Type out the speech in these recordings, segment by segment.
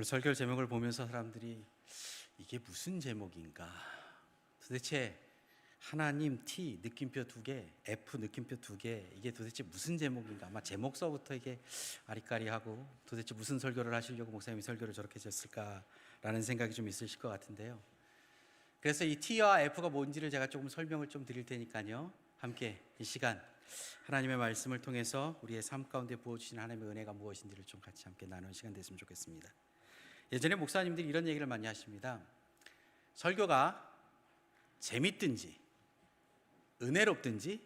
오늘 설교 제목을 보면서 사람들이 이게 무슨 제목인가? 도대체 하나님 T 느낌표 2개, F 느낌표 2개, 이게 도대체 무슨 제목인가? 아마 제목서부터 이게 아리까리하고 도대체 무슨 설교를 하시려고 목사님이 설교를 저렇게 졌을까라는 생각이 좀 있으실 것 같은데요. 그래서 이 T와 F가 뭔지를 제가 조금 설명을 좀 드릴 테니까요. 함께 이 시간 하나님의 말씀을 통해서 우리의 삶 가운데 부어주신 하나님의 은혜가 무엇인지를 좀 같이 함께 나누는 시간 됐으면 좋겠습니다. 예전에 목사님들이 이런 얘기를 많이 하십니다. 설교가 재밌든지 은혜롭든지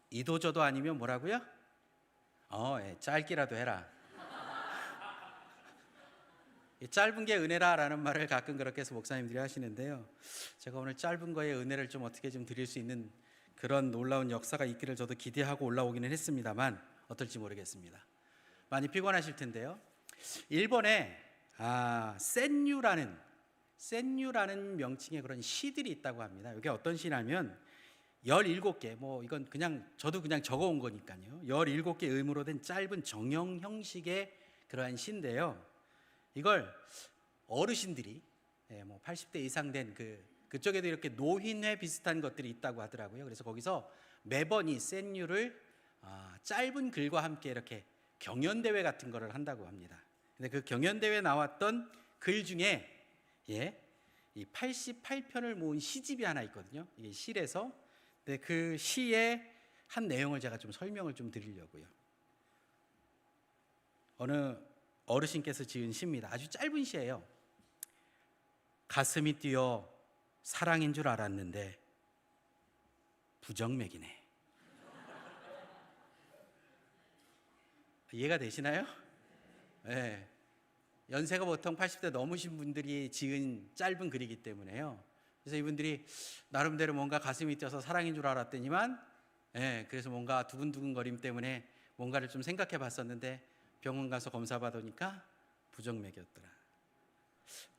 이도저도 아니면 뭐라고요? 짧기라도 해라. 짧은 게 은혜라라는 말을 가끔 그렇게 해서 목사님들이 하시는데요. 제가 오늘 짧은 거에 은혜를 좀 어떻게 좀 드릴 수 있는 그런 놀라운 역사가 있기를 저도 기대하고 올라오기는 했습니다만 어떨지 모르겠습니다. 많이 피곤하실 텐데요. 일본에 센유라는 명칭의 그런 시들이 있다고 합니다. 이게 어떤 시냐면 17개, 이건 그냥 저도 그냥 적어온 거니까요. 17개 의무로 된 짧은 정형 형식의 그러한 시인데요. 이걸 어르신들이 80대 이상 된 그쪽에도 이렇게 노인회 비슷한 것들이 있다고 하더라고요. 그래서 거기서 매번 이 센유를 짧은 글과 함께 이렇게 경연대회 같은 거를 한다고 합니다. 근데 그 경연대회에 나왔던 글 중에 이 88편을 모은 시집이 하나 있거든요. 이게 시에서 그 시의 한 내용을 제가 좀 설명을 좀 드리려고요. 어느 어르신께서 지은 시입니다. 아주 짧은 시예요. 가슴이 뛰어 사랑인 줄 알았는데 부정맥이네. 이해가 되시나요? 네. 연세가 보통 80대 넘으신 분들이 지은 짧은 글이기 때문에요. 그래서 이분들이 나름대로 뭔가 가슴이 뛰어서 사랑인 줄 알았더니만 그래서 뭔가 두근두근 거림 때문에 뭔가를 좀 생각해 봤었는데 병원 가서 검사 받으니까 부정맥이었더라.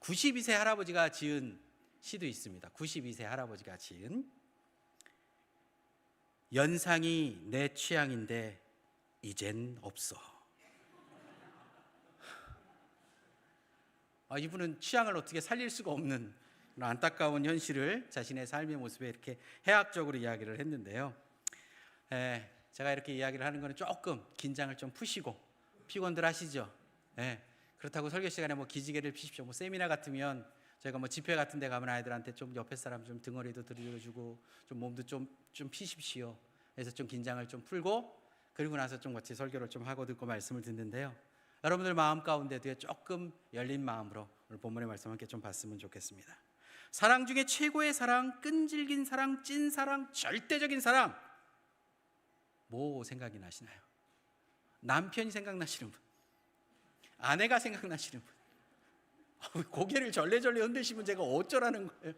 92세 할아버지가 지은 시도 있습니다. 92세 할아버지가 지은 연상이 내 취향인데 이젠 없어. 이분은 취향을 어떻게 살릴 수가 없는 안타까운 현실을 자신의 삶의 모습에 이렇게 해학적으로 이야기를 했는데요. 제가 이렇게 이야기를 하는 거는 조금 긴장을 좀 푸시고 피곤들 하시죠. 그렇다고 설교 시간에 기지개를 피십시오. 세미나 같으면 저희가 집회 같은 데 가면 아이들한테 좀 옆에 사람 좀 등어리도 들려주고 좀 몸도 좀 피십시오. 그래서 좀 긴장을 좀 풀고 그리고 나서 좀 같이 설교를 좀 하고 듣고 말씀을 듣는데요. 여러분들 마음 가운데도 조금 열린 마음으로 오늘 본문의 말씀 함께 좀 봤으면 좋겠습니다. 사랑 중에 최고의 사랑, 끈질긴 사랑, 찐 사랑, 절대적인 사랑. 뭐 생각이 나시나요? 남편이 생각나시는 분, 아내가 생각나시는 분, 고개를 절레절레 흔드시면 제가 어쩌라는 거예요?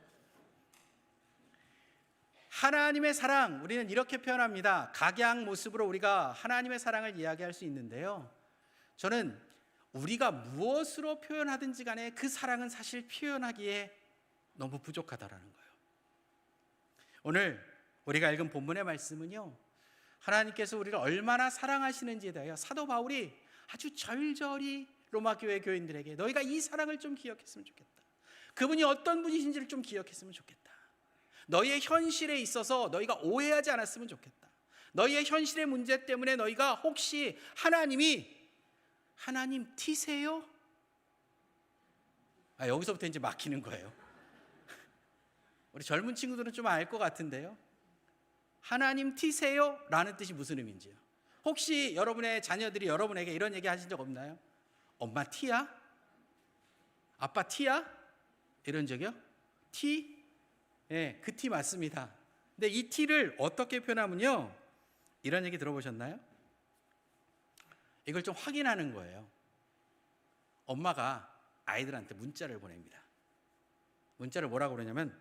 하나님의 사랑, 우리는 이렇게 표현합니다. 각양 모습으로 우리가 하나님의 사랑을 이야기할 수 있는데요. 저는 우리가 무엇으로 표현하든지 간에 그 사랑은 사실 표현하기에 너무 부족하다라는 거예요. 오늘 우리가 읽은 본문의 말씀은요, 하나님께서 우리를 얼마나 사랑하시는지에 대하여 사도 바울이 아주 절절히 로마 교회 교인들에게 너희가 이 사랑을 좀 기억했으면 좋겠다. 그분이 어떤 분이신지를 좀 기억했으면 좋겠다. 너희의 현실에 있어서 너희가 오해하지 않았으면 좋겠다. 너희의 현실의 문제 때문에 너희가 혹시 하나님 T세요? 여기서부터 이제 막히는 거예요. 우리 젊은 친구들은 좀 알 것 같은데요. 하나님 T세요? 라는 뜻이 무슨 의미인지요. 혹시 여러분의 자녀들이 여러분에게 이런 얘기 하신 적 없나요? 엄마 T야? 아빠 T야? 이런 적이요? T? 그 T 맞습니다. 근데 이 T를 어떻게 표현하면요, 이런 얘기 들어보셨나요? 이걸 좀 확인하는 거예요. 엄마가 아이들한테 문자를 보냅니다. 문자를 뭐라고 그러냐면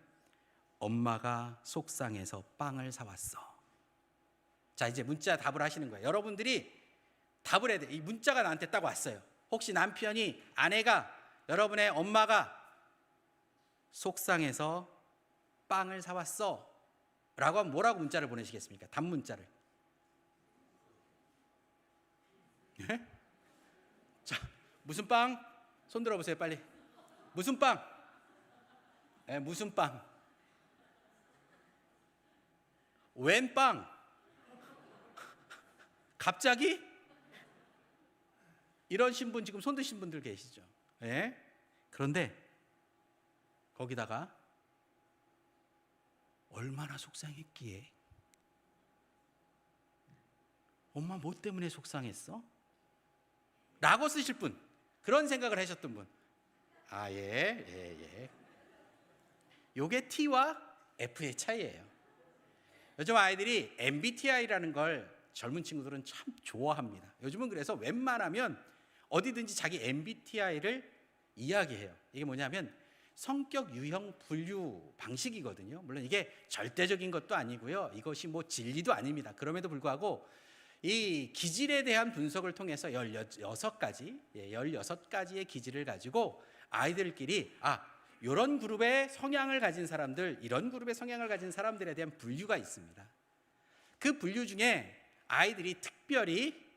엄마가 속상해서 빵을 사왔어. 자, 이제 문자 답을 하시는 거예요. 여러분들이 답을 해야 돼. 이 문자가 나한테 딱 왔어요. 혹시 남편이, 아내가, 여러분의 엄마가 속상해서 빵을 사왔어 라고 하면 뭐라고 문자를 보내시겠습니까? 답문자를. 자, 무슨 빵? 손 들어보세요, 빨리. 무슨 빵? 네, 무슨 빵? 웬 빵? 갑자기? 이러신 분 지금 손 드신 분들 계시죠? 네? 그런데 거기다가 얼마나 속상했기에? 엄마 뭐 때문에 속상했어? 라고 쓰실 분, 그런 생각을 하셨던 분. 예. 요게 T와 F의 차이예요. 요즘 아이들이 MBTI라는 걸 젊은 친구들은 참 좋아합니다. 요즘은 그래서 웬만하면 어디든지 자기 MBTI를 이야기해요. 이게 뭐냐면 성격 유형 분류 방식이거든요. 물론 이게 절대적인 것도 아니고요. 이것이 뭐 진리도 아닙니다. 그럼에도 불구하고 이 기질에 대한 분석을 통해서 16가지의 기질을 가지고 아이들끼리 이런 그룹의 성향을 가진 사람들, 이런 그룹의 성향을 가진 사람들에 대한 분류가 있습니다. 그 분류 중에 아이들이 특별히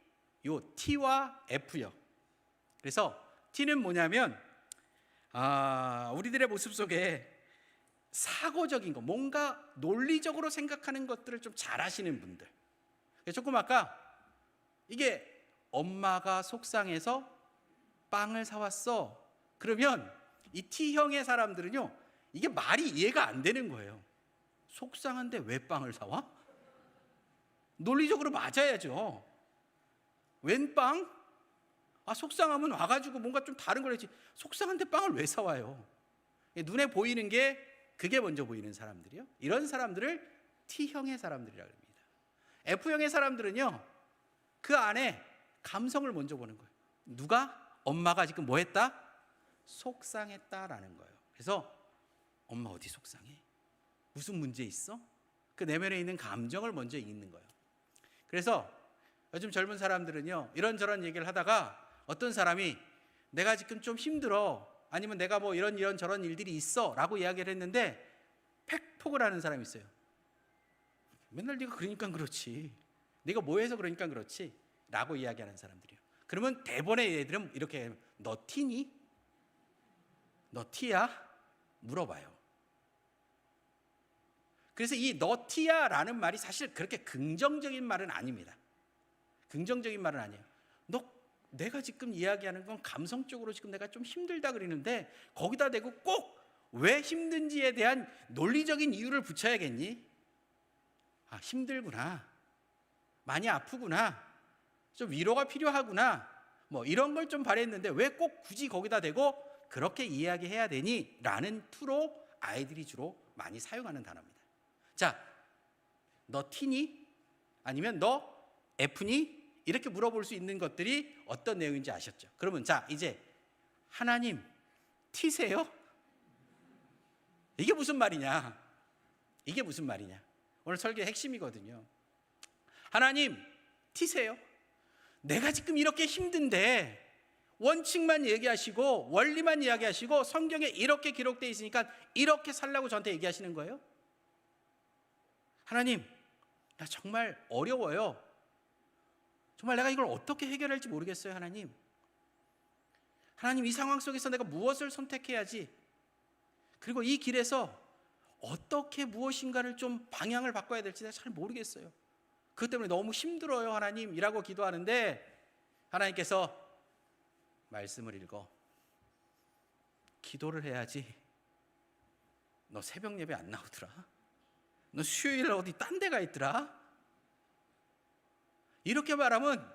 요 T와 F요. 그래서 T는 뭐냐면 우리들의 모습 속에 사고적인 거, 뭔가 논리적으로 생각하는 것들을 좀 잘하시는 분들. 조금 아까 이게 엄마가 속상해서 빵을 사왔어. 그러면 이 T형의 사람들은요, 이게 말이 이해가 안 되는 거예요. 속상한데 왜 빵을 사와? 논리적으로 맞아야죠. 웬 빵? 속상하면 와가지고 뭔가 좀 다른 걸 했지. 속상한데 빵을 왜 사와요? 눈에 보이는 게 그게 먼저 보이는 사람들이요. 이런 사람들을 T형의 사람들이라고 합니다. F형의 사람들은요, 그 안에 감성을 먼저 보는 거예요. 누가? 엄마가 지금 뭐 했다? 속상했다라는 거예요. 그래서 엄마 어디 속상해? 무슨 문제 있어? 그 내면에 있는 감정을 먼저 읽는 거예요. 그래서 요즘 젊은 사람들은요, 이런저런 얘기를 하다가 어떤 사람이 내가 지금 좀 힘들어, 아니면 내가 뭐 이런 저런 일들이 있어 라고 이야기를 했는데 팩폭을 하는 사람이 있어요. 맨날 네가 그러니까 그렇지, 네가 뭐 해서 그러니까 그렇지 라고 이야기하는 사람들이에요. 그러면 대본의 애들은 이렇게 너 T니? 너 T야? 물어봐요. 그래서 이 너 T야 라는 말이 사실 그렇게 긍정적인 말은 아닙니다. 긍정적인 말은 아니에요. 내가 지금 이야기하는 건 감성적으로 지금 내가 좀 힘들다 그러는데 거기다 대고 꼭 왜 힘든지에 대한 논리적인 이유를 붙여야겠니? 힘들구나, 많이 아프구나, 좀 위로가 필요하구나, 뭐 이런 걸 좀 바랬는데 왜 꼭 굳이 거기다 대고 그렇게 이야기해야 되니? 라는 투로 아이들이 주로 많이 사용하는 단어입니다. 자, 너 T니? 아니면 너 F니? 이렇게 물어볼 수 있는 것들이 어떤 내용인지 아셨죠? 그러면 자, 이제 하나님 T세요? 이게 무슨 말이냐? 이게 무슨 말이냐? 오늘 설교의 핵심이거든요. 하나님 T세요? 내가 지금 이렇게 힘든데 원칙만 얘기하시고 원리만 이야기하시고 성경에 이렇게 기록되어 있으니까 이렇게 살라고 저한테 얘기하시는 거예요? 하나님, 나 정말 어려워요. 정말 내가 이걸 어떻게 해결할지 모르겠어요. 하나님, 이 상황 속에서 내가 무엇을 선택해야지, 그리고 이 길에서 어떻게 무엇인가를 좀 방향을 바꿔야 될지 내가 잘 모르겠어요. 그것 때문에 너무 힘들어요 하나님 이라고 기도하는데 하나님께서 말씀을 읽어. 기도를 해야지. 너 새벽 예배 안 나오더라? 너 수요일 어디 딴 데가 있더라? 이렇게 말하면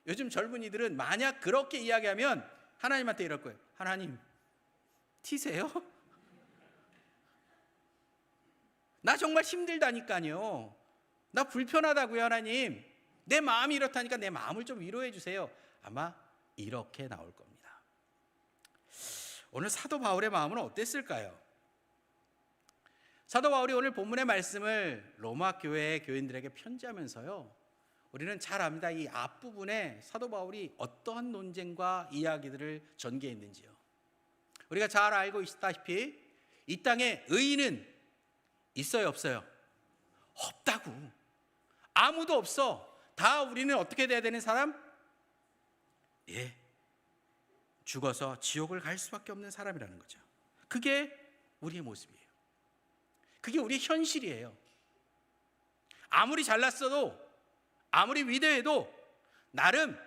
요즘 젊은이들은 만약 그렇게 이야기하면 하나님한테 이럴 거예요. 하나님 T세요? 나 정말 힘들다니까요. 나 불편하다고요. 하나님, 내 마음이 이렇다니까 내 마음을 좀 위로해 주세요. 아마 이렇게 나올 겁니다. 오늘 사도 바울의 마음은 어땠을까요? 사도 바울이 오늘 본문의 말씀을 로마 교회 교인들에게 편지하면서요, 우리는 잘 압니다. 이 앞부분에 사도 바울이 어떠한 논쟁과 이야기들을 전개했는지요. 우리가 잘 알고 있다시피 이 땅에 의인은 있어요, 없어요? 없다고. 아무도 없어. 다 우리는 어떻게 돼야 되는 사람? 죽어서 지옥을 갈 수밖에 없는 사람이라는 거죠. 그게 우리의 모습이에요. 그게 우리의 현실이에요. 아무리 잘났어도, 아무리 위대해도 나름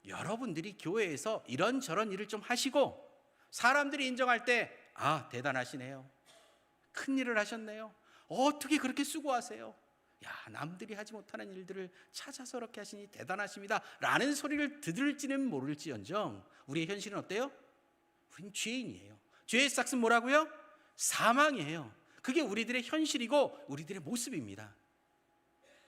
여러분들이 교회에서 이런저런 일을 좀 하시고 사람들이 인정할 때 아, 대단하시네요. 큰 일을 하셨네요. 어떻게 그렇게 수고하세요? 야, 남들이 하지 못하는 일들을 찾아서 그렇게 하시니 대단하십니다 라는 소리를 들을지는 모를지언정 우리의 현실은 어때요? 우린 죄인이에요. 죄의 싹은 뭐라고요? 사망이에요. 그게 우리들의 현실이고 우리들의 모습입니다.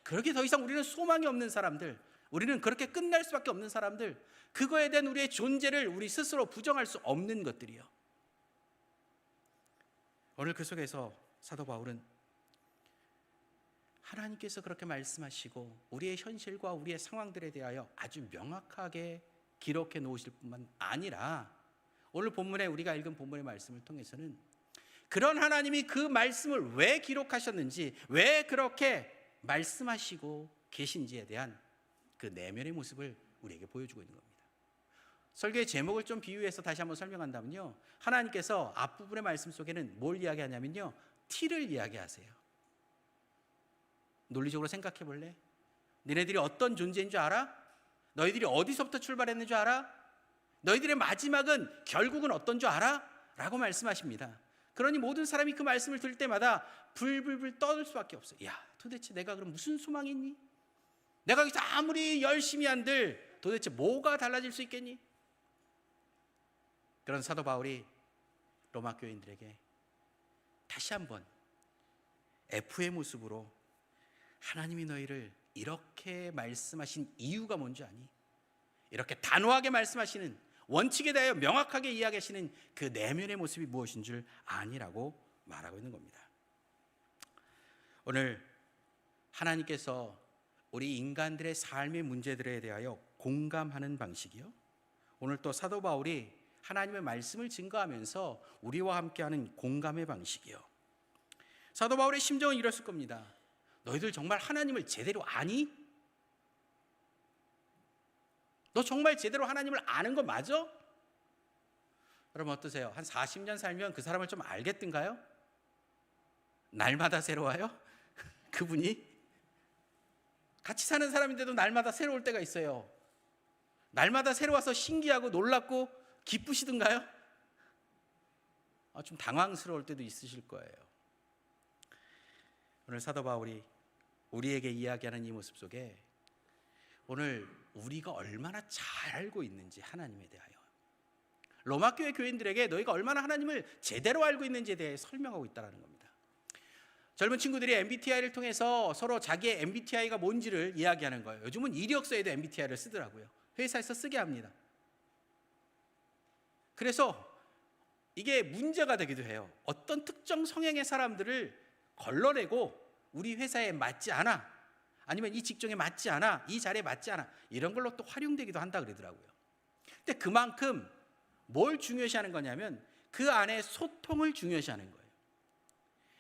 그렇게 더 이상 우리는 소망이 없는 사람들, 우리는 그렇게 끝날 수밖에 없는 사람들, 그거에 대한 우리의 존재를 우리 스스로 부정할 수 없는 것들이요. 오늘 그 속에서 사도 바울은 하나님께서 그렇게 말씀하시고 우리의 현실과 우리의 상황들에 대하여 아주 명확하게 기록해 놓으실 뿐만 아니라 오늘 본문에 우리가 읽은 본문의 말씀을 통해서는 그런 하나님이 그 말씀을 왜 기록하셨는지, 왜 그렇게 말씀하시고 계신지에 대한 그 내면의 모습을 우리에게 보여주고 있는 겁니다. 설교의 제목을 좀 비유해서 다시 한번 설명한다면요, 하나님께서 앞부분의 말씀 속에는 뭘 이야기하냐면요, 티를 이야기하세요. 논리적으로 생각해 볼래? 너희들이 어떤 존재인 줄 알아? 너희들이 어디서부터 출발했는 줄 알아? 너희들의 마지막은 결국은 어떤 줄 알아? 라고 말씀하십니다. 그러니 모든 사람이 그 말씀을 들을 때마다 불불불 떠들 수밖에 없어요. 야, 도대체 내가 그럼 무슨 소망이 있니? 내가 여기서 아무리 열심히 한들 도대체 뭐가 달라질 수 있겠니? 그런 사도 바울이 로마 교인들에게 다시 한번 F의 모습으로 하나님이 너희를 이렇게 말씀하신 이유가 뭔지 아니? 이렇게 단호하게 말씀하시는, 원칙에 대하여 명확하게 이야기하시는 그 내면의 모습이 무엇인 줄 아니라고 말하고 있는 겁니다. 오늘 하나님께서 우리 인간들의 삶의 문제들에 대하여 공감하는 방식이요, 오늘 또 사도 바울이 하나님의 말씀을 증거하면서 우리와 함께하는 공감의 방식이요, 사도 바울의 심정은 이랬을 겁니다. 너희들 정말 하나님을 제대로 아니? 너 정말 제대로 하나님을 아는 거 맞아? 여러분 어떠세요? 한 40년 살면 그 사람을 좀 알겠던가요? 날마다 새로워요? 그분이? 같이 사는 사람인데도 날마다 새로울 때가 있어요. 날마다 새로워서 신기하고 놀랍고 기쁘시던가요? 좀 당황스러울 때도 있으실 거예요. 오늘 사도 바울이 우리에게 이야기하는 이 모습 속에 오늘 우리가 얼마나 잘 알고 있는지, 하나님에 대하여 로마 교회 교인들에게 너희가 얼마나 하나님을 제대로 알고 있는지에 대해 설명하고 있다는 겁니다. 젊은 친구들이 MBTI를 통해서 서로 자기의 MBTI가 뭔지를 이야기하는 거예요. 요즘은 이력서에도 MBTI를 쓰더라고요. 회사에서 쓰게 합니다. 그래서 이게 문제가 되기도 해요. 어떤 특정 성향의 사람들을 걸러내고 우리 회사에 맞지 않아, 아니면 이 직종에 맞지 않아, 이 자리에 맞지 않아, 이런 걸로 또 활용되기도 한다 그러더라고요. 근데 그만큼 뭘 중요시하는 거냐면 그 안에 소통을 중요시하는 거예요.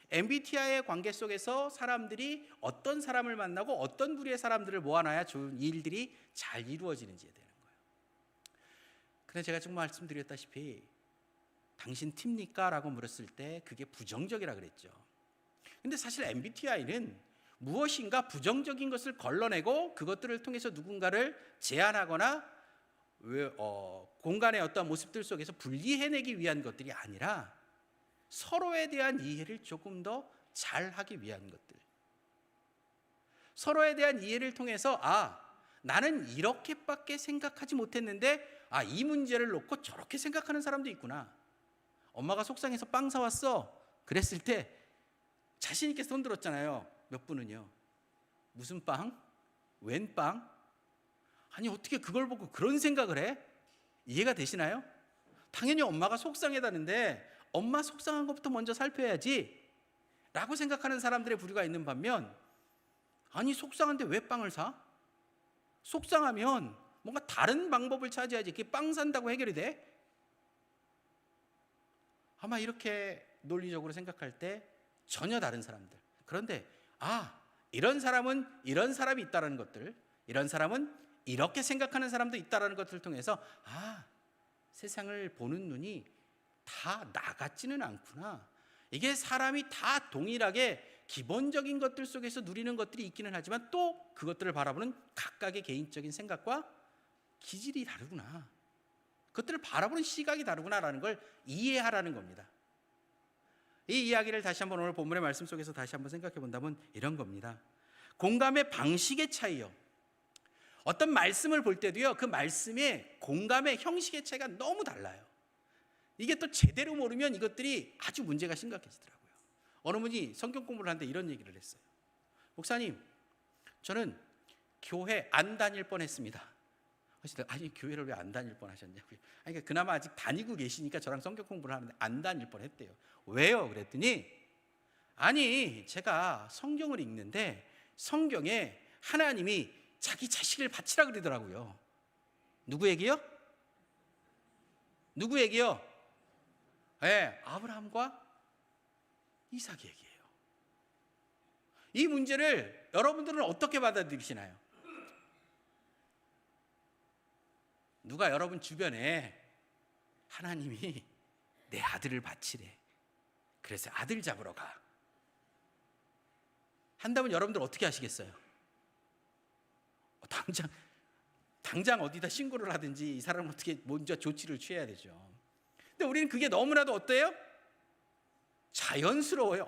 MBTI의 관계 속에서 사람들이 어떤 사람을 만나고 어떤 부류의 사람들을 모아놔야 좋은 일들이 잘 이루어지는지에 대한 거예요. 근데 제가 좀 말씀드렸다시피 당신 팁니까? 라고 물었을 때 그게 부정적이라 그랬죠. 근데 사실 MBTI는 무엇인가 부정적인 것을 걸러내고 그것들을 통해서 누군가를 제한하거나 공간의 어떤 모습들 속에서 분리해내기 위한 것들이 아니라 서로에 대한 이해를 조금 더 잘하기 위한 것들, 서로에 대한 이해를 통해서 나는 이렇게밖에 생각하지 못했는데 이 문제를 놓고 저렇게 생각하는 사람도 있구나. 엄마가 속상해서 빵 사왔어 그랬을 때 자신 있게 손 들었잖아요. 몇 분은요, 무슨 빵? 웬 빵? 아니 어떻게 그걸 보고 그런 생각을 해? 이해가 되시나요? 당연히 엄마가 속상해다는데 엄마 속상한 것부터 먼저 살펴야지 라고 생각하는 사람들의 부류가 있는 반면, 아니 속상한데 왜 빵을 사? 속상하면 뭔가 다른 방법을 찾아야지 그게 빵 산다고 해결이 돼? 아마 이렇게 논리적으로 생각할 때 전혀 다른 사람들. 그런데 이런 사람은 이런 사람이 있다는 것들, 이런 사람은 이렇게 생각하는 사람도 있다는 것들을 통해서 세상을 보는 눈이 다 나 같지는 않구나. 이게 사람이 다 동일하게 기본적인 것들 속에서 누리는 것들이 있기는 하지만 또 그것들을 바라보는 각각의 개인적인 생각과 기질이 다르구나. 그것들을 바라보는 시각이 다르구나라는 걸 이해하라는 겁니다. 이 이야기를 다시 한번 오늘 본문의 말씀 속에서 다시 한번 생각해 본다면 이런 겁니다. 공감의 방식의 차이요. 어떤 말씀을 볼 때도요, 그 말씀의 공감의 형식의 차이가 너무 달라요. 이게 또 제대로 모르면 이것들이 아주 문제가 심각해지더라고요. 어느 분이 성경 공부를 하는데 이런 얘기를 했어요. 목사님, 저는 교회 안 다닐 뻔했습니다. 아니, 교회를 왜 안 다닐 뻔하셨냐고요. 그러니까 그나마 아직 다니고 계시니까 저랑 성경 공부를 하는데 안 다닐 뻔했대요. 왜요? 그랬더니 아니, 제가 성경을 읽는데 성경에 하나님이 자기 자식을 바치라 그러더라고요. 누구에게요? 누구에게요? 네, 아브라함과 이삭에게요. 이 문제를 여러분들은 어떻게 받아들이시나요? 누가 여러분 주변에 하나님이 내 아들을 바치래, 그래서 아들 잡으러 가 한다면 여러분들 어떻게 하시겠어요? 당장 어디다 신고를 하든지 이 사람을 어떻게 먼저 조치를 취해야 되죠. 근데 우리는 그게 너무나도 어때요? 자연스러워요.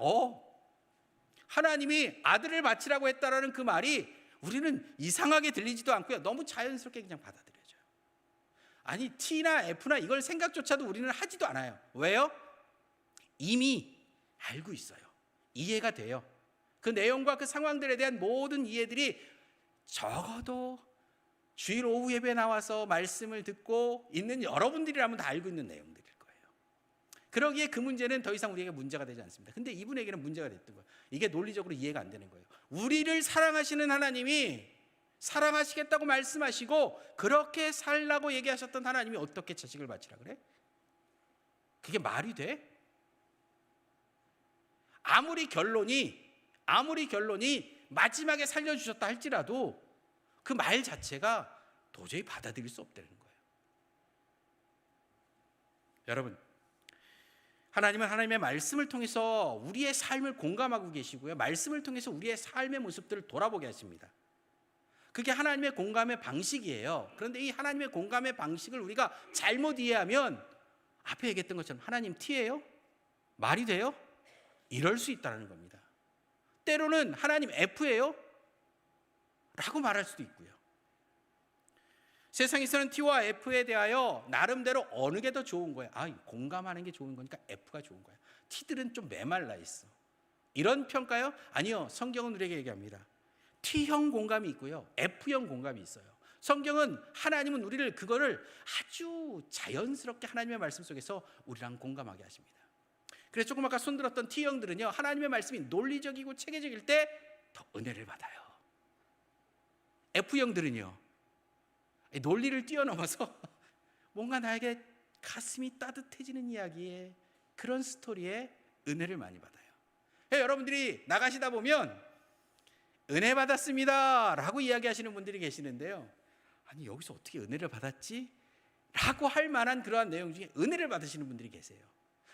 하나님이 아들을 바치라고 했다라는 그 말이 우리는 이상하게 들리지도 않고요, 너무 자연스럽게 그냥 받아들여져요. 아니, T나 F나 이걸 생각조차도 우리는 하지도 않아요. 왜요? 이미 알고 있어요. 이해가 돼요. 그 내용과 그 상황들에 대한 모든 이해들이 적어도 주일 오후 예배 나와서 말씀을 듣고 있는 여러분들이라면 다 알고 있는 내용들일 거예요. 그러기에 그 문제는 더 이상 우리에게 문제가 되지 않습니다. 근데 이분에게는 문제가 됐던 거예요. 이게 논리적으로 이해가 안 되는 거예요. 우리를 사랑하시는 하나님이 사랑하시겠다고 말씀하시고 그렇게 살라고 얘기하셨던 하나님이 어떻게 자식을 바치라 그래? 그게 말이 돼? 아무리 결론이 마지막에 살려주셨다 할지라도 그 말 자체가 도저히 받아들일 수 없다는 거예요. 여러분, 하나님은 하나님의 말씀을 통해서 우리의 삶을 공감하고 계시고요, 말씀을 통해서 우리의 삶의 모습들을 돌아보게 하십니다. 그게 하나님의 공감의 방식이에요. 그런데 이 하나님의 공감의 방식을 우리가 잘못 이해하면 앞에 얘기했던 것처럼 하나님 T예요? 말이 돼요? 이럴 수 있다는 겁니다. 때로는 하나님 F예요? 라고 말할 수도 있고요. 세상에서는 T와 F에 대하여 나름대로 어느 게 더 좋은 거예요. 공감하는 게 좋은 거니까 F가 좋은 거예요. T들은 좀 메말라 있어. 이런 평가요? 아니요. 성경은 우리에게 얘기합니다. T형 공감이 있고요, F형 공감이 있어요. 성경은 하나님은 우리를 그거를 아주 자연스럽게 하나님의 말씀 속에서 우리랑 공감하게 하십니다. 그래서 조금 아까 손들었던 T형들은요, 하나님의 말씀이 논리적이고 체계적일 때 더 은혜를 받아요. F형들은요, 논리를 뛰어넘어서 뭔가 나에게 가슴이 따뜻해지는 이야기에, 그런 스토리에 은혜를 많이 받아요. 여러분들이 나가시다 보면 은혜 받았습니다 라고 이야기하시는 분들이 계시는데요, 아니 여기서 어떻게 은혜를 받았지? 라고 할 만한 그러한 내용 중에 은혜를 받으시는 분들이 계세요.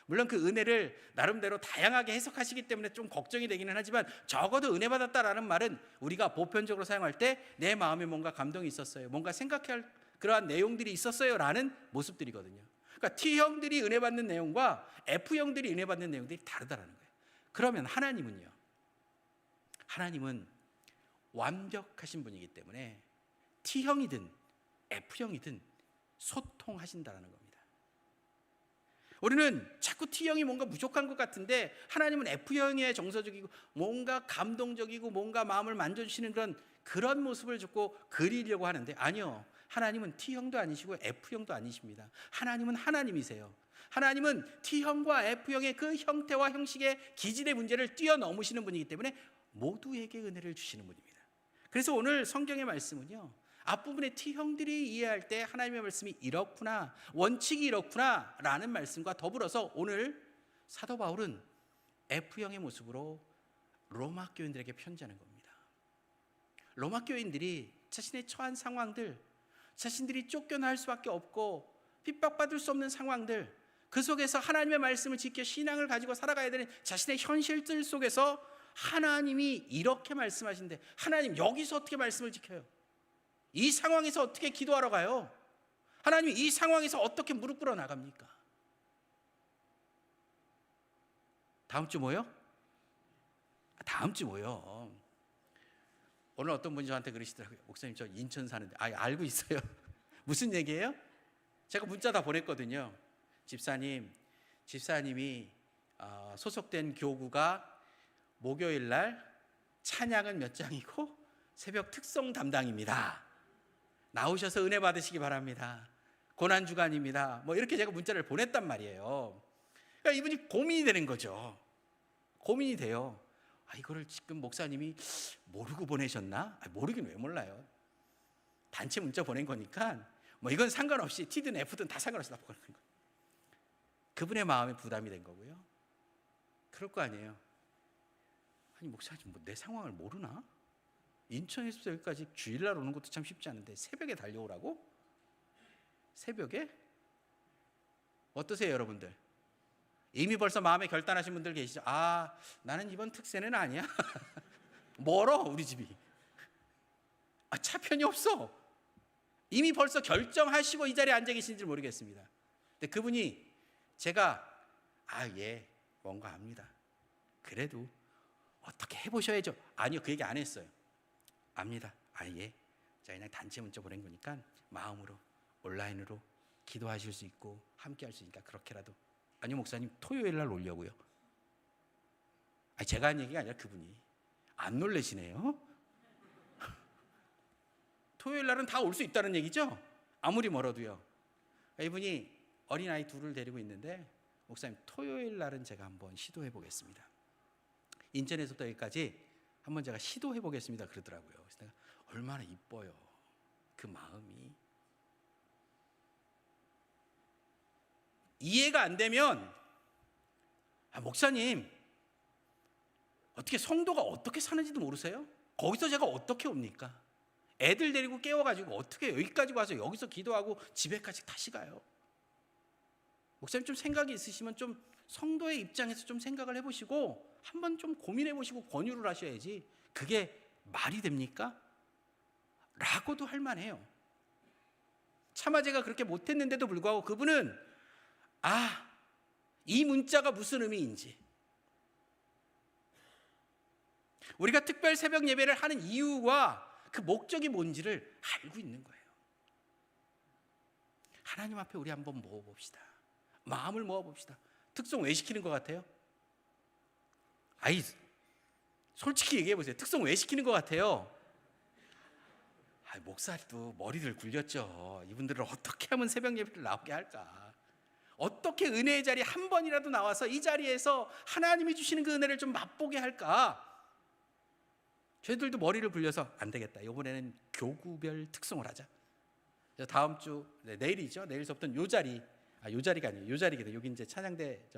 물론 그 은혜를 나름대로 다양하게 해석하시기 때문에 좀 걱정이 되기는 하지만, 적어도 은혜 받았다라는 말은 우리가 보편적으로 사용할 때 내 마음에 뭔가 감동이 있었어요, 뭔가 생각해야 할 그러한 내용들이 있었어요 라는 모습들이거든요. 그러니까 T형들이 은혜 받는 내용과 F형들이 은혜 받는 내용들이 다르다라는 거예요. 그러면 하나님은요, 하나님은 완벽하신 분이기 때문에 T형이든 F형이든 소통하신다는 겁니다. 우리는 자꾸 T형이 뭔가 부족한 것 같은데 하나님은 F형의 정서적이고 뭔가 감동적이고 뭔가 마음을 만져주시는 그런 모습을 자꾸 그리려고 하는데, 아니요, 하나님은 T형도 아니시고 F형도 아니십니다. 하나님은 하나님이세요. 하나님은 T형과 F형의 그 형태와 형식의 기질의 문제를 뛰어넘으시는 분이기 때문에 모두에게 은혜를 주시는 분입니다. 그래서 오늘 성경의 말씀은요, 앞부분에 T형들이 이해할 때 하나님의 말씀이 이렇구나, 원칙이 이렇구나 라는 말씀과 더불어서 오늘 사도 바울은 F형의 모습으로 로마 교인들에게 편지하는 겁니다. 로마 교인들이 자신의 처한 상황들, 자신들이 쫓겨날 수밖에 없고 핍박받을 수 없는 상황들, 그 속에서 하나님의 말씀을 지켜 신앙을 가지고 살아가야 되는 자신의 현실들 속에서 하나님이 이렇게 말씀하신데, 하나님 여기서 어떻게 말씀을 지켜요? 이 상황에서 어떻게 기도하러 가요? 하나님 이 상황에서 어떻게 무릎 꿇어 나갑니까? 다음 주 뭐요? 다음 주 뭐요? 오늘 어떤 분이 저한테 그러시더라고요. 목사님 저 인천 사는데. 알고 있어요. 무슨 얘기예요? 제가 문자 다 보냈거든요. 집사님이 소속된 교구가 목요일 날 찬양은 몇 장이고 새벽 특송 담당입니다. 나오셔서 은혜 받으시기 바랍니다. 고난 주간입니다. 뭐 이렇게 제가 문자를 보냈단 말이에요. 그러니까 이분이 고민이 되는 거죠. 고민이 돼요. 이거를 지금 목사님이 모르고 보내셨나? 모르긴 왜 몰라요. 단체 문자 보낸 거니까 뭐 이건 상관없이 T든 F든 다 상관없이 다 보내는 거예요. 그분의 마음에 부담이 된 거고요. 그럴 거 아니에요. 목사님 뭐 내 상황을 모르나? 인천에서 여기까지 주일날 오는 것도 참 쉽지 않은데 새벽에 달려오라고? 새벽에? 어떠세요 여러분들? 이미 벌써 마음에 결단하신 분들 계시죠? 나는 이번 특세는 아니야. 멀어 우리 집이. 차편이 없어. 이미 벌써 결정하시고 이 자리에 앉아 계신지 모르겠습니다. 근데 그분이 제가 예 뭔가 압니다. 그래도 어떻게 해보셔야죠. 아니요 그 얘기 안 했어요. 압니다. 예. 제가 그냥 단체 문자 보낸 거니까 마음으로 온라인으로 기도하실 수 있고 함께 할 수 있으니까 그렇게라도. 아니요 목사님 토요일 날 오려고요. 제가 한 얘기가 아니라 그분이. 안 놀라시네요. 토요일 날은 다 올 수 있다는 얘기죠. 아무리 멀어도요. 이분이 어린아이 둘을 데리고 있는데 목사님 토요일 날은 제가 한번 시도해 보겠습니다. 인천에서부터 여기까지 한번 제가 시도해 보겠습니다 그러더라고요. 그래서 내가 얼마나 이뻐요 그 마음이. 이해가 안 되면 목사님 어떻게 성도가 어떻게 사는지도 모르세요? 거기서 제가 어떻게 옵니까? 애들 데리고 깨워가지고 어떻게 여기까지 와서 여기서 기도하고 집에까지 다시 가요? 목사님 좀 생각이 있으시면 좀 성도의 입장에서 좀 생각을 해보시고 한번 좀 고민해보시고 권유를 하셔야지 그게 말이 됩니까? 라고도 할 만해요. 차마 제가 그렇게 못했는데도 불구하고 그분은 이 문자가 무슨 의미인지, 우리가 특별 새벽 예배를 하는 이유와 그 목적이 뭔지를 알고 있는 거예요. 하나님 앞에 우리 한번 모아봅시다. 마음을 모아봅시다. 특송 왜 시키는 것 같아요? 솔직히 얘기해보세요. 특송 왜 시키는 것 같아요? 목사도 머리를 굴렸죠. 이분들을 어떻게 하면 새벽 예배를 나오게 할까? 어떻게 은혜의 자리에 한 번이라도 나와서 이 자리에서 하나님이 주시는 그 은혜를 좀 맛보게 할까? 저희들도 머리를 굴려서 안 되겠다. 이번에는 교구별 특송을 하자. 다음 주 내일이죠. 내일서부터는 요 자리가 아니에요. 요 자리거든요. 여기 이제 찬양대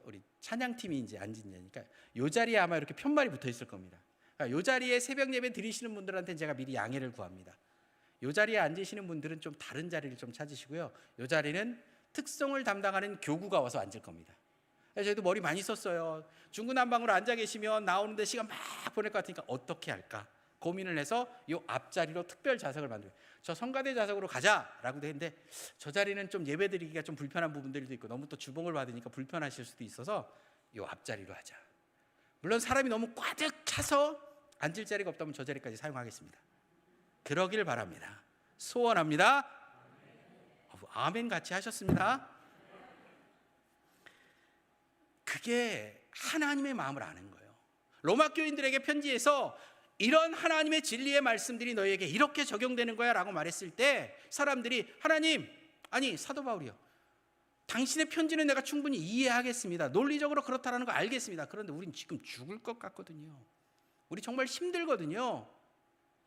우리 찬양팀이 이제 앉은 데니까 요 자리에 아마 이렇게 편말이 붙어 있을 겁니다. 그러니까 요 자리에 새벽 예배 드리시는 분들한테 제가 미리 양해를 구합니다. 요 자리에 앉으시는 분들은 좀 다른 자리를 좀 찾으시고요. 요 자리는 특송을 담당하는 교구가 와서 앉을 겁니다. 저희도 머리 많이 썼어요. 중구난방으로 앉아 계시면 나오는데 시간 막 보낼 것 같으니까 어떻게 할까 고민을 해서 요 앞자리로 특별 좌석을 만들어요. 저 성가대 좌석으로 가자라고도 했는데 저 자리는 좀 예배드리기가 좀 불편한 부분들도 있고 너무 또 주봉을 받으니까 불편하실 수도 있어서 요 앞자리로 하자. 물론 사람이 너무 꽉 차서 앉을 자리가 없다면 저 자리까지 사용하겠습니다. 그러길 바랍니다. 소원합니다. 아멘 같이 하셨습니다. 그게 하나님의 마음을 아는 거예요. 로마 교인들에게 편지에서 이런 하나님의 진리의 말씀들이 너희에게 이렇게 적용되는 거야 라고 말했을 때 사람들이 사도 바울이요, 당신의 편지는 내가 충분히 이해하겠습니다. 논리적으로 그렇다라는 거 알겠습니다. 그런데 우린 지금 죽을 것 같거든요. 우리 정말 힘들거든요.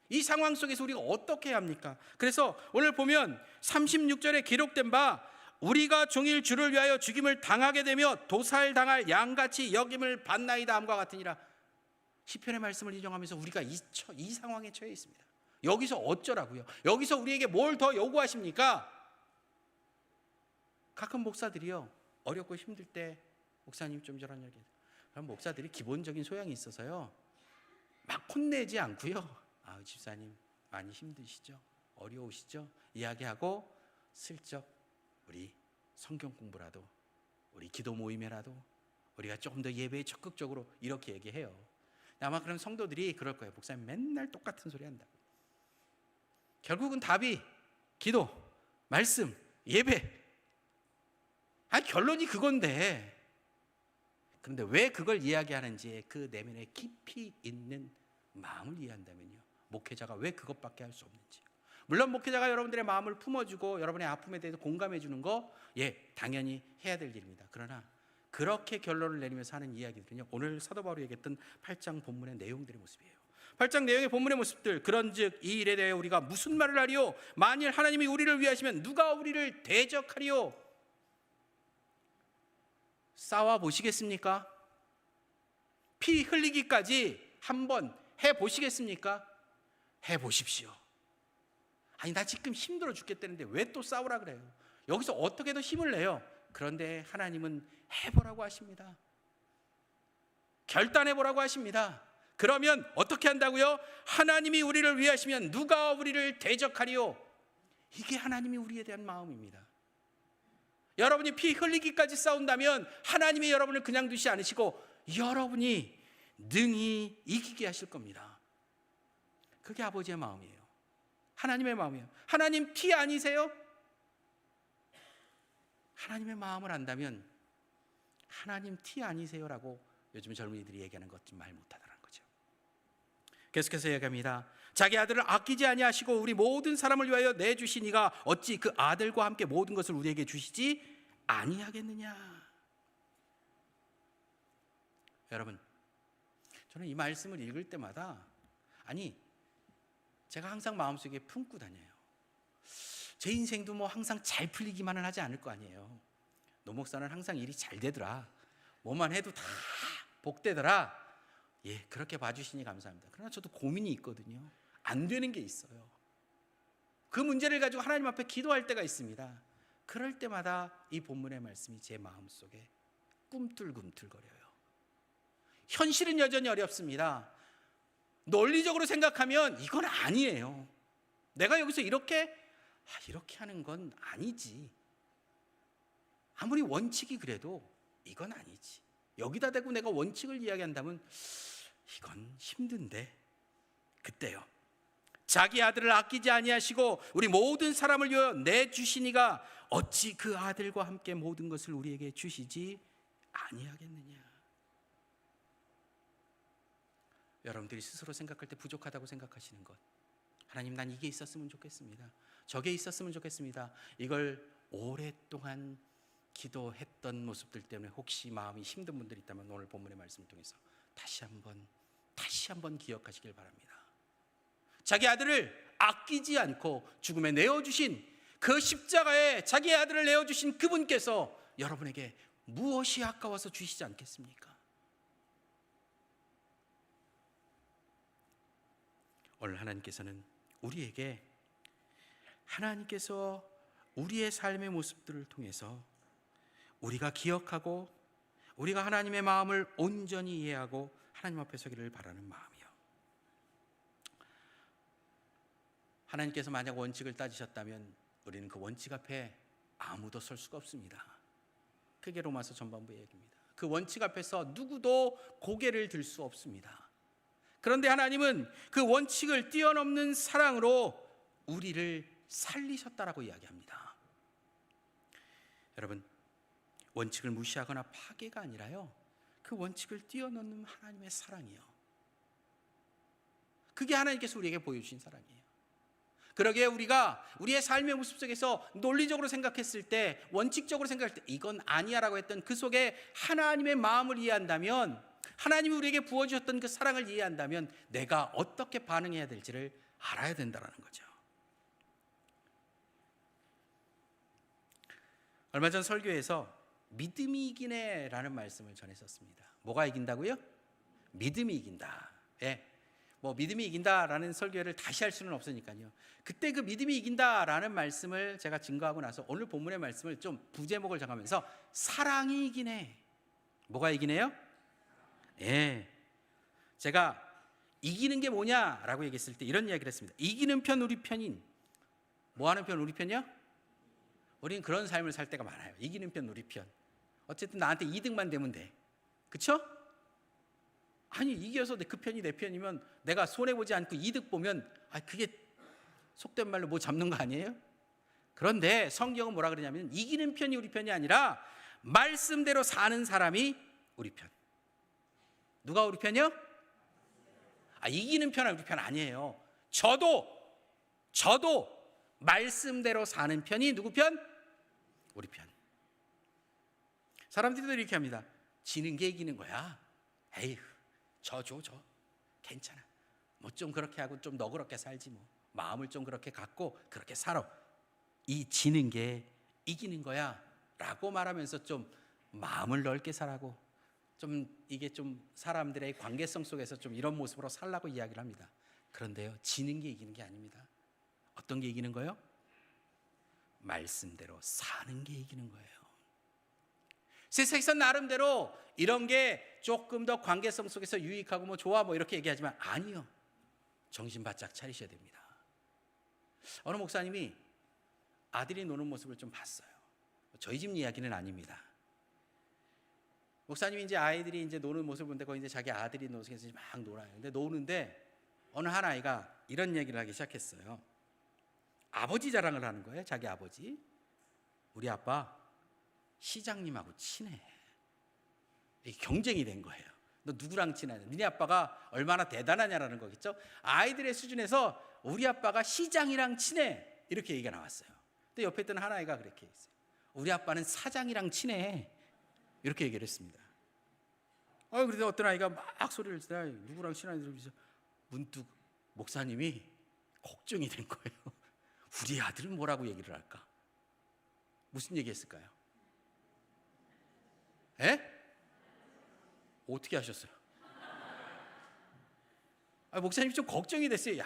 이 상황 속에서 우리가 어떻게 해야 합니까? 그래서 오늘 보면 36절에 기록된 바 우리가 종일 주를 위하여 죽임을 당하게 되며 도살당할 양같이 여김을 받나이다 함과 같으니라. 시편의 말씀을 인용하면서 우리가 이 상황에 처해 있습니다. 여기서 어쩌라고요? 여기서 우리에게 뭘 더 요구하십니까? 가끔 목사들이요, 어렵고 힘들 때 목사님 좀 저런 얘기. 그럼 목사들이 기본적인 소양이 있어서요, 막 혼내지 않고요. 집사님 많이 힘드시죠? 어려우시죠? 이야기하고 슬쩍 우리 성경 공부라도, 우리 기도 모임에라도 우리가 조금 더 예배에 적극적으로 이렇게 얘기해요. 아마 그럼 성도들이 그럴 거예요. 목사님 맨날 똑같은 소리 한다고. 결국은 답이 기도, 말씀, 예배. 결론이 그건데. 그런데 왜 그걸 이야기하는지 그 내면에 깊이 있는 마음을 이해한다면요, 목회자가 왜 그것밖에 할 수 없는지. 물론 목회자가 여러분들의 마음을 품어주고 여러분의 아픔에 대해서 공감해 주는 거, 당연히 해야 될 일입니다. 그러나 그렇게 결론을 내리면서 하는 이야기들은요, 오늘 사도 바울이 얘기했던 8장 본문의 내용들의 모습이에요. 8장 내용의 본문의 모습들. 그런즉 이 일에 대해 우리가 무슨 말을 하리요? 만일 하나님이 우리를 위하시면 누가 우리를 대적하리요? 싸워 보시겠습니까? 피 흘리기까지 한번 해보시겠습니까? 해보십시오. 나 지금 힘들어 죽겠다는데 왜 또 싸우라 그래요? 여기서 어떻게든 힘을 내요. 그런데 하나님은 해보라고 하십니다. 결단해보라고 하십니다. 그러면 어떻게 한다고요? 하나님이 우리를 위하시면 누가 우리를 대적하리요? 이게 하나님이 우리에 대한 마음입니다. 여러분이 피 흘리기까지 싸운다면 하나님이 여러분을 그냥 두지 않으시고 여러분이 능히 이기게 하실 겁니다. 그게 아버지의 마음이에요. 하나님의 마음이에요. 하나님 피 아니세요? 하나님의 마음을 안다면 하나님 티 아니세요라고 요즘 젊은이들이 얘기하는 것 좀 말 못하더라는 거죠. 계속해서 얘기합니다. 자기 아들을 아끼지 아니하시고 우리 모든 사람을 위하여 내주신 이가 어찌 그 아들과 함께 모든 것을 우리에게 주시지 아니하겠느냐. 여러분, 저는 이 말씀을 읽을 때마다 제가 항상 마음속에 품고 다녀요. 제 인생도 항상 잘 풀리기만은 하지 않을 거 아니에요. 노 목사는 항상 일이 잘 되더라, 뭐만 해도 다 복되더라. 그렇게 봐주시니 감사합니다. 그러나 저도 고민이 있거든요. 안 되는 게 있어요. 그 문제를 가지고 하나님 앞에 기도할 때가 있습니다. 그럴 때마다 이 본문의 말씀이 제 마음속에 꿈틀꿈틀거려요. 현실은 여전히 어렵습니다. 논리적으로 생각하면 이건 아니에요. 내가 여기서 이렇게 하는 건 아니지. 아무리 원칙이 그래도 이건 아니지. 여기다 대고 내가 원칙을 이야기한다면 이건 힘든데. 그때요, 자기 아들을 아끼지 아니하시고 우리 모든 사람을 위하여 내주시니가 어찌 그 아들과 함께 모든 것을 우리에게 주시지 아니하겠느냐. 여러분들이 스스로 생각할 때 부족하다고 생각하시는 것, 하나님 난 이게 있었으면 좋겠습니다, 저게 있었으면 좋겠습니다, 이걸 오랫동안 기도했던 모습들 때문에 혹시 마음이 힘든 분들이 있다면 오늘 본문의 말씀을 통해서 다시 한번 기억하시길 바랍니다. 자기 아들을 아끼지 않고 죽음에 내어주신 그 십자가에 자기 아들을 내어주신 그분께서 여러분에게 무엇이 아까워서 주시지 않겠습니까? 오늘 하나님께서는 우리에게 하나님께서 우리의 삶의 모습들을 통해서 우리가 기억하고 우리가 하나님의 마음을 온전히 이해하고 하나님 앞에 서기를 바라는 마음이요. 하나님께서 만약 원칙을 따지셨다면 우리는 그 원칙 앞에 아무도 설 수가 없습니다. 그게 로마서 전반부의 얘기입니다. 그 원칙 앞에서 누구도 고개를 들 수 없습니다. 그런데 하나님은 그 원칙을 뛰어넘는 사랑으로 우리를 살리셨다라고 이야기합니다. 여러분, 원칙을 무시하거나 파괴가 아니라요, 그 원칙을 뛰어넘는 하나님의 사랑이요, 그게 하나님께서 우리에게 보여주신 사랑이에요. 그러기에 우리가 우리의 삶의 모습 속에서 논리적으로 생각했을 때, 원칙적으로 생각할 때 이건 아니야 라고 했던 그 속에 하나님의 마음을 이해한다면, 하나님이 우리에게 부어주셨던 그 사랑을 이해한다면 내가 어떻게 반응해야 될지를 알아야 된다는 거죠. 얼마 전 설교에서 믿음이 이기네 라는 말씀을 전했었습니다. 뭐가 이긴다고요? 믿음이 이긴다. 뭐 믿음이 이긴다라는 설교를 다시 할 수는 없으니까요. 그때 그 믿음이 이긴다라는 말씀을 제가 증거하고 나서 오늘 본문의 말씀을 좀 부제목을 정하면서 사랑이 이기네. 뭐가 이기네요? 예. 제가 이기는 게 뭐냐라고 얘기했을 때 이런 이야기를 했습니다. 이기는 편 우리 편인, 뭐 하는 편 우리 편이요? 우리는 그런 삶을 살 때가 많아요. 이기는 편 우리 편. 어쨌든 나한테 이득만 되면 돼. 그쵸? 아니 이겨서 그 편이 내 편이면 내가 손해보지 않고 이득 보면 그게 속된 말로 뭐 잡는 거 아니에요? 그런데 성경은 뭐라 그러냐면 이기는 편이 우리 편이 아니라 말씀대로 사는 사람이 우리 편. 누가 우리 편이요? 이기는 편은 우리 편 아니에요. 저도 말씀대로 사는 편이 누구 편? 우리 편. 사람들이 이렇게 합니다. 지는 게 이기는 거야. 에휴, 저 괜찮아. 뭐 좀 그렇게 하고 좀 너그럽게 살지 뭐. 마음을 좀 그렇게 갖고 그렇게 살아. 이 지는 게 이기는 거야 라고 말하면서 좀 마음을 넓게 살라고, 좀 이게 좀 사람들의 관계성 속에서 좀 이런 모습으로 살라고 이야기를 합니다. 그런데요, 지는 게 이기는 게 아닙니다. 어떤 게 이기는 거예요? 말씀대로 사는 게 이기는 거예요. 세상에서 나름대로 이런 게 조금 더 관계성 속에서 유익하고 뭐 좋아 뭐 이렇게 얘기하지만 아니요. 정신 바짝 차리셔야 됩니다. 어느 목사님이 아들이 노는 모습을 좀 봤어요. 저희 집 이야기는 아닙니다. 목사님이 이제 아이들이 이제 노는 모습을 보는데 거기 이제 자기 아들이 노는서 막 놀아요. 근데 노는데 어느 한 아이가 이런 얘기를 하기 시작했어요. 아버지 자랑을 하는 거예요. 자기 아버지. 우리 아빠 시장님하고 친해. 이게 경쟁이 된 거예요. 너 누구랑 친하냐? 니네 아빠가 얼마나 대단하냐라는 거겠죠. 아이들의 수준에서 우리 아빠가 시장이랑 친해. 이렇게 얘기가 나왔어요. 근데 옆에 있던 한 아이가 그렇게 했어요. 우리 아빠는 사장이랑 친해. 이렇게 얘기를 했습니다. 그런데 어떤 아이가 막 소리를 지르다 누구랑 친하냐고 그래서 문득 목사님이 걱정이 된 거예요. 우리 아들은 뭐라고 얘기를 할까? 무슨 얘기 했을까요? 어떻게 하셨어요? 목사님이 좀 걱정이 됐어요.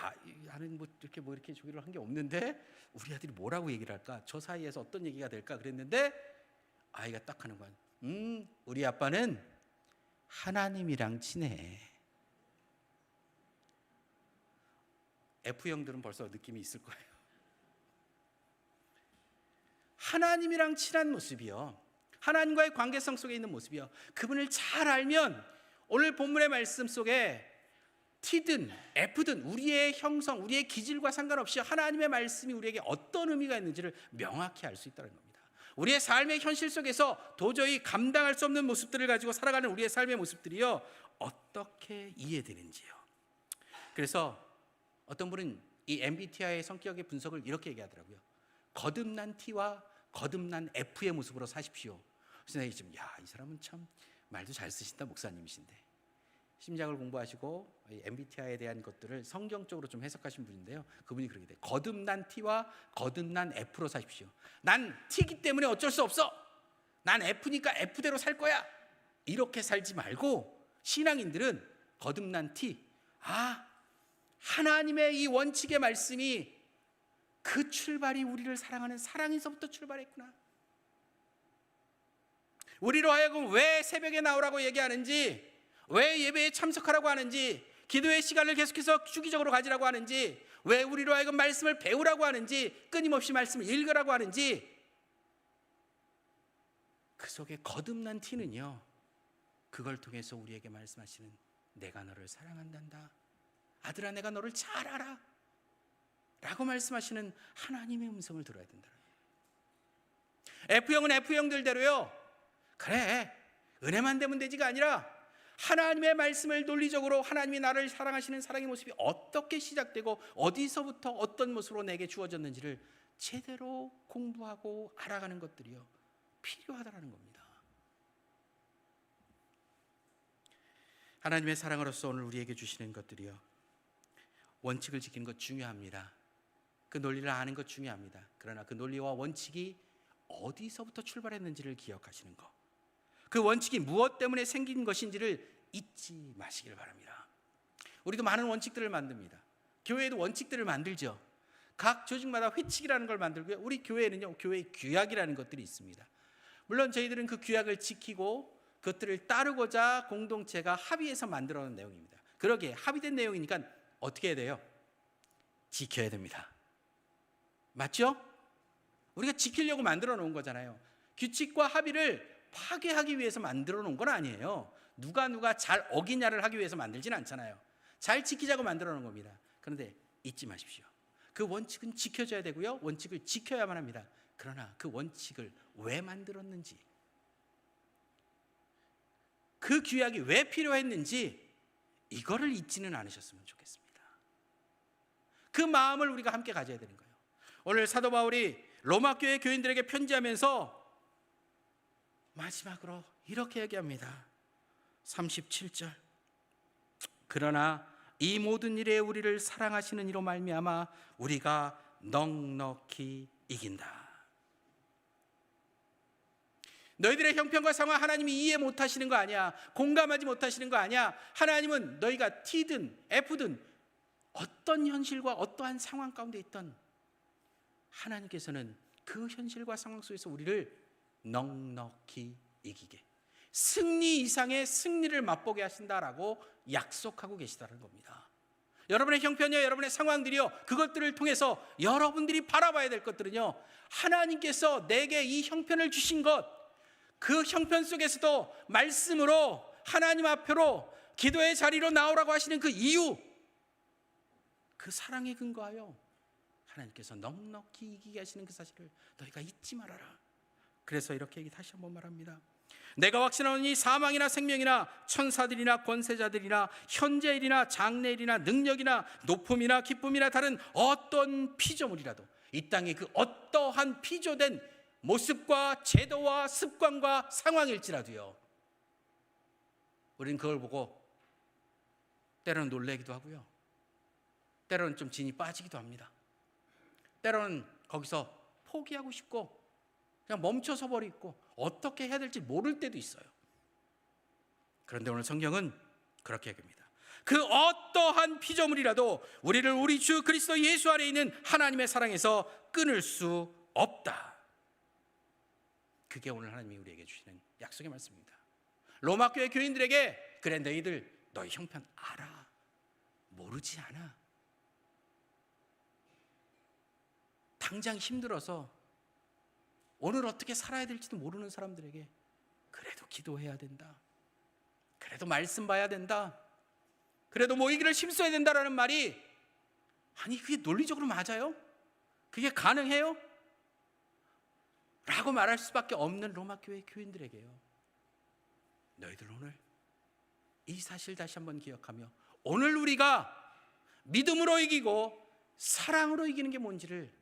나는 이렇게 저기를 한 게 없는데 우리 아들이 뭐라고 얘기를 할까? 저 사이에서 어떤 얘기가 될까? 그랬는데 아이가 딱 하는 거야. 우리 아빠는 하나님이랑 친해. F형들은 벌써 느낌이 있을 거예요. 하나님이랑 친한 모습이요. 하나님과의 관계성 속에 있는 모습이요. 그분을 잘 알면 오늘 본문의 말씀 속에 T든 F든 우리의 형성, 우리의 기질과 상관없이 하나님의 말씀이 우리에게 어떤 의미가 있는지를 명확히 알 수 있다는 겁니다. 우리의 삶의 현실 속에서 도저히 감당할 수 없는 모습들을 가지고 살아가는 우리의 삶의 모습들이요, 어떻게 이해되는지요. 그래서 어떤 분은 이 MBTI의 성격의 분석을 이렇게 얘기하더라고요. 거듭난 T와 거듭난 F의 모습으로 사십시오. 그래서 내가 지금 이 사람은 참 말도 잘 쓰신다, 목사님이신데. 심리학을 공부하시고 MBTI에 대한 것들을 성경적으로 좀 해석하신 분인데요. 그분이 그러게 돼요. 거듭난 T와 거듭난 F로 사십시오. 난 T이기 때문에 어쩔 수 없어. 난 F니까 F대로 살 거야. 이렇게 살지 말고 신앙인들은 거듭난 T. 하나님의 이 원칙의 말씀이 그 출발이 우리를 사랑하는 사랑에서부터 출발했구나. 우리로 하여금 왜 새벽에 나오라고 얘기하는지, 왜 예배에 참석하라고 하는지, 기도의 시간을 계속해서 주기적으로 가지라고 하는지, 왜 우리로 하여금 말씀을 배우라고 하는지, 끊임없이 말씀을 읽으라고 하는지, 그 속에 거듭난 T는요, 그걸 통해서 우리에게 말씀하시는 내가 너를 사랑한단다. 아들아, 내가 너를 잘 알아. 라고 말씀하시는 하나님의 음성을 들어야 된다. F형은 F형들대로요, 그래 은혜만 되면 되지가 아니라 하나님의 말씀을 논리적으로 하나님이 나를 사랑하시는 사랑의 모습이 어떻게 시작되고 어디서부터 어떤 모습으로 내게 주어졌는지를 제대로 공부하고 알아가는 것들이요, 필요하다는 겁니다. 하나님의 사랑으로서 오늘 우리에게 주시는 것들이요, 원칙을 지키는 것 중요합니다. 그 논리를 아는 것 중요합니다. 그러나 그 논리와 원칙이 어디서부터 출발했는지를 기억하시는 것, 그 원칙이 무엇 때문에 생긴 것인지를 잊지 마시길 바랍니다. 우리도 많은 원칙들을 만듭니다. 교회에도 원칙들을 만들죠. 각 조직마다 회칙이라는 걸 만들고요. 우리 교회는요, 교회의 규약이라는 것들이 있습니다. 물론 저희들은 그 규약을 지키고 그것들을 따르고자 공동체가 합의해서 만들어 놓은 내용입니다. 그러기에 합의된 내용이니까 어떻게 해야 돼요? 지켜야 됩니다. 맞죠? 우리가 지키려고 만들어 놓은 거잖아요. 규칙과 합의를 파괴하기 위해서 만들어 놓은 건 아니에요. 누가 잘 어기냐를 하기 위해서 만들진 않잖아요. 잘 지키자고 만들어 놓은 겁니다. 그런데 잊지 마십시오. 그 원칙은 지켜져야 되고요. 원칙을 지켜야만 합니다. 그러나 그 원칙을 왜 만들었는지, 그 규약이 왜 필요했는지 이거를 잊지는 않으셨으면 좋겠습니다. 그 마음을 우리가 함께 가져야 되는 거예요. 오늘 사도 바울이 로마 교회 교인들에게 편지하면서 마지막으로 이렇게 얘기합니다. 37절. 그러나 이 모든 일에 우리를 사랑하시는 이로 말미암아 우리가 넉넉히 이긴다. 너희들의 형편과 상황 하나님이 이해 못하시는 거 아니야. 공감하지 못하시는 거 아니야. 하나님은 너희가 T든 F든 어떤 현실과 어떠한 상황 가운데 있던 하나님께서는 그 현실과 상황 속에서 우리를 넉넉히 이기게, 승리 이상의 승리를 맛보게 하신다라고 약속하고 계시다는 겁니다. 여러분의 형편이요, 여러분의 상황들이요, 그것들을 통해서 여러분들이 바라봐야 될 것들은요, 하나님께서 내게 이 형편을 주신 것, 그 형편 속에서도 말씀으로 하나님 앞으로 기도의 자리로 나오라고 하시는 그 이유, 그 사랑에 근거하여 하나님께서 넉넉히 이기게 하시는 그 사실을 너희가 잊지 말아라. 그래서 이렇게 다시 한번 말합니다. 내가 확신하노니 사망이나 생명이나 천사들이나 권세자들이나 현재일이나 장래일이나 능력이나 높음이나 기쁨이나 다른 어떤 피조물이라도, 이 땅의 그 어떠한 피조된 모습과 제도와 습관과 상황일지라도요, 우리는 그걸 보고 때로는 놀라기도 하고요, 때로는 좀 진이 빠지기도 합니다. 때로는 거기서 포기하고 싶고 그냥 멈춰서 버리고 어떻게 해야 될지 모를 때도 있어요. 그런데 오늘 성경은 그렇게 얘기합니다. 그 어떠한 피조물이라도 우리를 우리 주 그리스도 예수 안에 있는 하나님의 사랑에서 끊을 수 없다. 그게 오늘 하나님이 우리에게 주시는 약속의 말씀입니다. 로마 교회 교인들에게, 그래 너희들 너희 형편 알아, 모르지 않아. 당장 힘들어서 오늘 어떻게 살아야 될지도 모르는 사람들에게 그래도 기도해야 된다, 그래도 말씀 봐야 된다, 그래도 모이기를 힘써야 된다라는 말이, 아니 그게 논리적으로 맞아요? 그게 가능해요? 라고 말할 수밖에 없는 로마 교회 교인들에게요, 너희들 오늘 이 사실 다시 한번 기억하며 오늘 우리가 믿음으로 이기고 사랑으로 이기는 게 뭔지를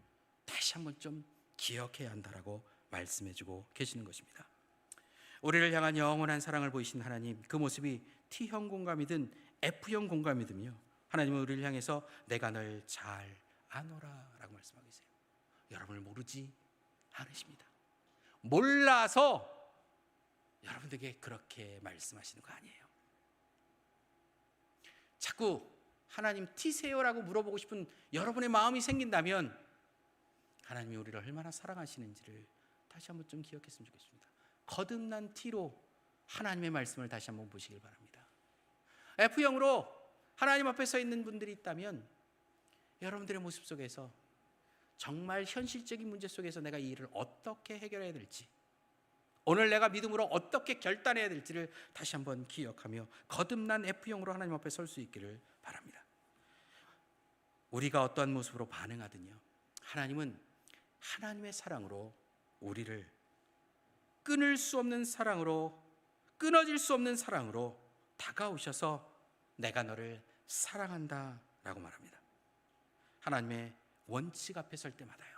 다시 한번 좀 기억해야 한다라고 말씀해주고 계시는 것입니다. 우리를 향한 영원한 사랑을 보이신 하나님, 그 모습이 T형 공감이든 F형 공감이든요, 하나님은 우리를 향해서 내가 널 잘 아노라 라고 말씀하고 계세요. 여러분을 모르지 않으십니다. 몰라서 여러분들에게 그렇게 말씀하시는 거 아니에요. 자꾸 하나님 T세요라고 물어보고 싶은 여러분의 마음이 생긴다면 하나님이 우리를 얼마나 사랑하시는지를 다시 한번 좀 기억했으면 좋겠습니다. 거듭난 T로 하나님의 말씀을 다시 한번 보시길 바랍니다. F형으로 하나님 앞에 서 있는 분들이 있다면 여러분들의 모습 속에서 정말 현실적인 문제 속에서 내가 이 일을 어떻게 해결해야 될지, 오늘 내가 믿음으로 어떻게 결단해야 될지를 다시 한번 기억하며 거듭난 F형으로 하나님 앞에 설 수 있기를 바랍니다. 우리가 어떠한 모습으로 반응하든요, 하나님은 하나님의 사랑으로 우리를 끊을 수 없는 사랑으로, 끊어질 수 없는 사랑으로 다가오셔서 내가 너를 사랑한다 라고 말합니다. 하나님의 원칙 앞에 설 때마다요,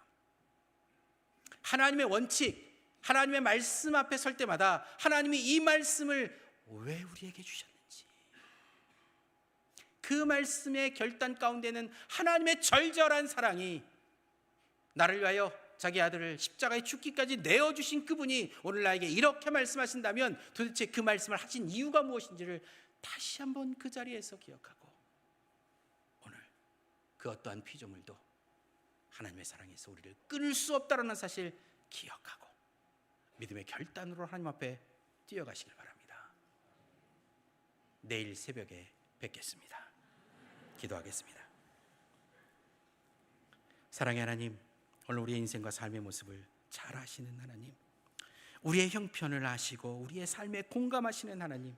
하나님의 원칙, 하나님의 말씀 앞에 설 때마다 하나님이 이 말씀을 왜 우리에게 주셨는지, 그 말씀의 결단 가운데는 하나님의 절절한 사랑이, 나를 위하여 자기 아들을 십자가에 죽기까지 내어주신 그분이 오늘 나에게 이렇게 말씀하신다면 도대체 그 말씀을 하신 이유가 무엇인지를 다시 한번 그 자리에서 기억하고 그 어떠한 피조물도 하나님의 사랑에서 우리를 끊을 수 없다라는 사실 기억하고 믿음의 결단으로 하나님 앞에 뛰어가시길 바랍니다. 내일 새벽에 뵙겠습니다. 기도하겠습니다. 사랑의 하나님, 오늘 우리의 인생과 삶의 모습을 잘 아시는 하나님, 우리의 형편을 아시고 우리의 삶에 공감하시는 하나님,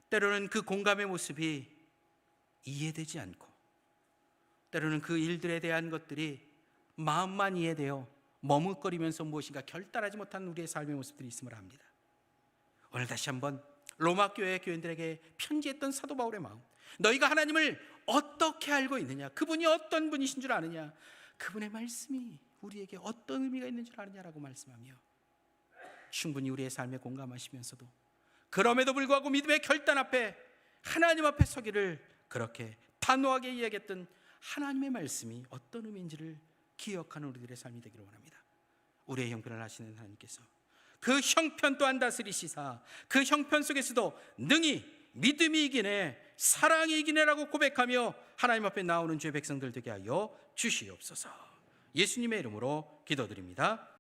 때로는 그 공감의 모습이 이해되지 않고 때로는 그 일들에 대한 것들이 마음만 이해되어 머뭇거리면서 무엇인가 결단하지 못한 우리의 삶의 모습들이 있음을 압니다. 오늘 다시 한번 로마 교회 교인들에게 편지했던 사도 바울의 마음, 너희가 하나님을 어떻게 알고 있느냐, 그분이 어떤 분이신 줄 아느냐, 그분의 말씀이 우리에게 어떤 의미가 있는 줄 아느냐라고 말씀하며 충분히 우리의 삶에 공감하시면서도 그럼에도 불구하고 믿음의 결단 앞에 하나님 앞에 서기를 그렇게 단호하게 이야기했던 하나님의 말씀이 어떤 의미인지를 기억하는 우리들의 삶이 되기를 원합니다. 우리의 형편을 아시는 하나님께서 그 형편 또한 다스리시사 그 형편 속에서도 능히 믿음이 이기네, 사랑이 이기네라고 고백하며 하나님 앞에 나오는 주의 백성들 되게 하여 주시옵소서. 예수님의 이름으로 기도드립니다.